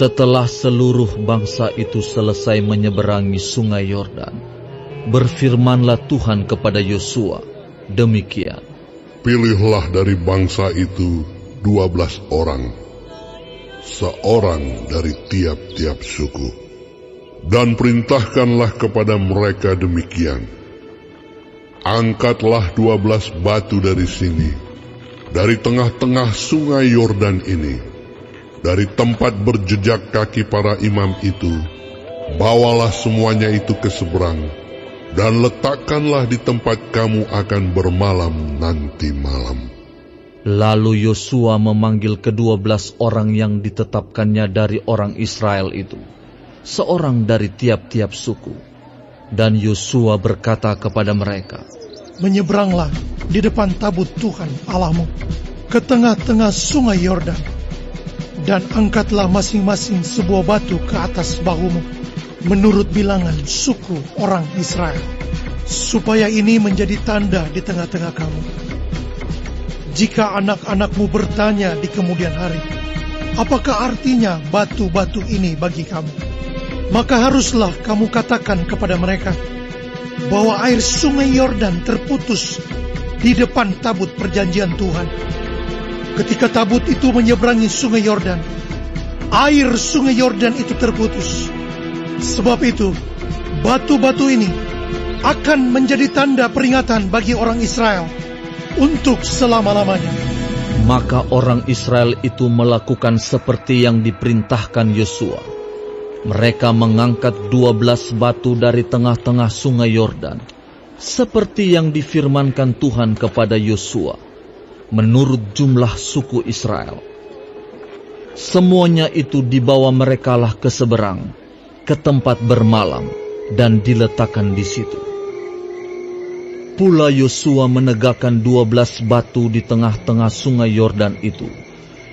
Setelah seluruh bangsa itu selesai menyeberangi sungai Yordan, berfirmanlah Tuhan kepada Yosua, demikian. Pilihlah dari bangsa itu 12 orang, seorang dari tiap-tiap suku, dan perintahkanlah kepada mereka demikian. Angkatlah 12 batu dari sini, dari tengah-tengah sungai Yordan ini, dari tempat berjejak kaki para imam itu. Bawalah semuanya itu ke seberang, dan letakkanlah di tempat kamu akan bermalam nanti malam. Lalu Yosua memanggil ke-12 orang yang ditetapkannya dari orang Israel itu, seorang dari tiap-tiap suku. Dan Yosua berkata kepada mereka, menyeberanglah di depan tabut Tuhan Allahmu ke tengah-tengah sungai Yordan, dan angkatlah masing-masing sebuah batu ke atas bahumu, menurut bilangan suku orang Israel, supaya ini menjadi tanda di tengah-tengah kamu. Jika anak-anakmu bertanya di kemudian hari, apakah artinya batu-batu ini bagi kamu? Maka haruslah kamu katakan kepada mereka bahwa air sungai Yordan terputus di depan tabut perjanjian Tuhan. Ketika tabut itu menyeberangi sungai Yordan, air sungai Yordan itu terputus. Sebab itu, batu-batu ini akan menjadi tanda peringatan bagi orang Israel untuk selama-lamanya. Maka orang Israel itu melakukan seperti yang diperintahkan Yosua. Mereka mengangkat 12 batu dari tengah-tengah sungai Yordan, seperti yang difirmankan Tuhan kepada Yosua, menurut jumlah suku Israel. Semuanya itu dibawa merekalah ke seberang, ke tempat bermalam, dan diletakkan di situ. Pula Yosua menegakkan 12 batu di tengah-tengah sungai Yordan itu,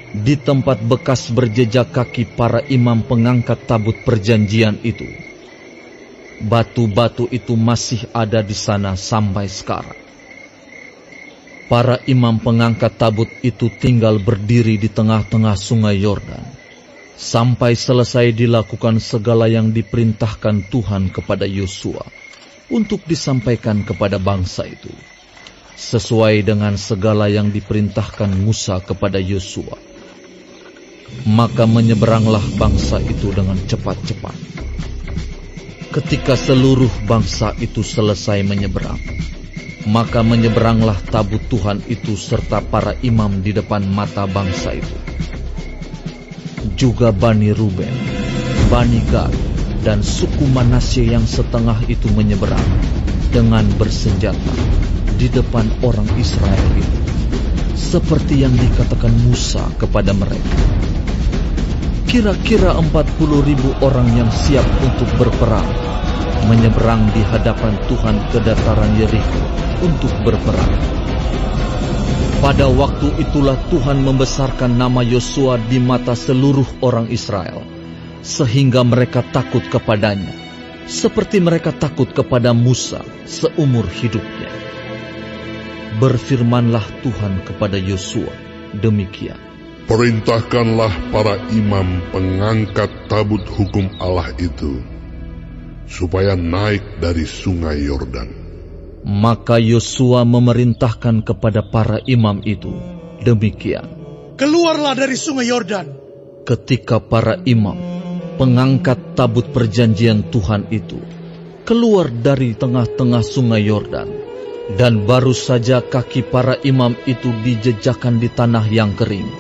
di tempat bekas berjejak kaki para imam pengangkat tabut perjanjian itu. Batu-batu itu masih ada di sana sampai sekarang. Para imam pengangkat tabut itu tinggal berdiri di tengah-tengah sungai Yordan, sampai selesai dilakukan segala yang diperintahkan Tuhan kepada Yosua, untuk disampaikan kepada bangsa itu, sesuai dengan segala yang diperintahkan Musa kepada Yosua. Maka menyeberanglah bangsa itu dengan cepat-cepat. Ketika seluruh bangsa itu selesai menyeberang, maka menyeberanglah tabut Tuhan itu serta para imam di depan mata bangsa itu. Juga Bani Ruben, Bani Gad, dan suku Manasye yang setengah itu menyeberang dengan bersenjata di depan orang Israel itu, seperti yang dikatakan Musa kepada mereka. Kira-kira 40.000 orang yang siap untuk berperang menyeberang di hadapan Tuhan ke dataran Yeriko untuk berperang. Pada waktu itulah Tuhan membesarkan nama Yosua di mata seluruh orang Israel, sehingga mereka takut kepadanya, seperti mereka takut kepada Musa seumur hidupnya. Berfirmanlah Tuhan kepada Yosua, demikian. Perintahkanlah para imam pengangkat tabut hukum Allah itu, supaya naik dari sungai Yordan. Maka Yosua memerintahkan kepada para imam itu, demikian. Keluarlah dari sungai Yordan. Ketika para imam pengangkat tabut perjanjian Tuhan itu keluar dari tengah-tengah sungai Yordan, dan baru saja kaki para imam itu dijejakkan di tanah yang kering,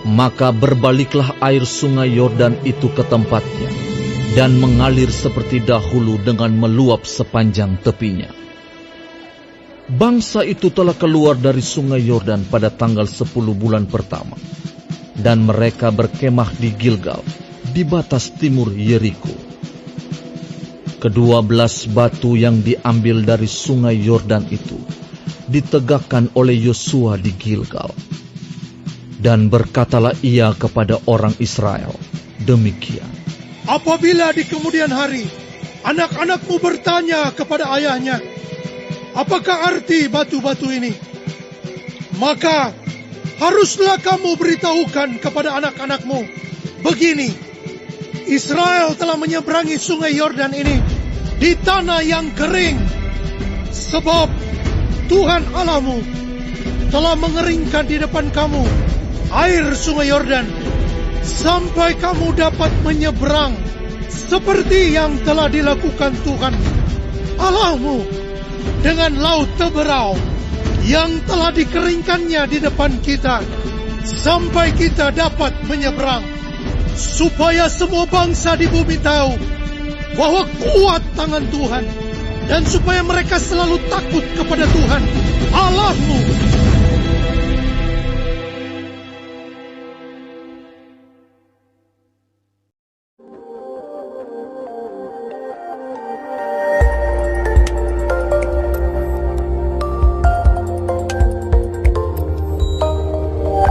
maka berbaliklah air sungai Yordan itu ke tempatnya, dan mengalir seperti dahulu dengan meluap sepanjang tepinya. Bangsa itu telah keluar dari sungai Yordan pada tanggal 10 bulan pertama, dan mereka berkemah di Gilgal, di batas timur Yeriko. Ke-12 batu yang diambil dari sungai Yordan itu ditegakkan oleh Yosua di Gilgal. Dan berkatalah ia kepada orang Israel, demikian. Apabila di kemudian hari anak-anakmu bertanya kepada ayahnya, apakah arti batu-batu ini? Maka haruslah kamu beritahukan kepada anak-anakmu, begini, Israel telah menyeberangi sungai Yordan ini di tanah yang kering, sebab Tuhan Allahmu telah mengeringkan di depan kamu air sungai Yordan, sampai kamu dapat menyeberang seperti yang telah dilakukan Tuhan Allahmu dengan laut Teberau yang telah dikeringkannya di depan kita, sampai kita dapat menyeberang, supaya semua bangsa di bumi tahu bahwa kuat tangan Tuhan, dan supaya mereka selalu takut kepada Tuhan Allahmu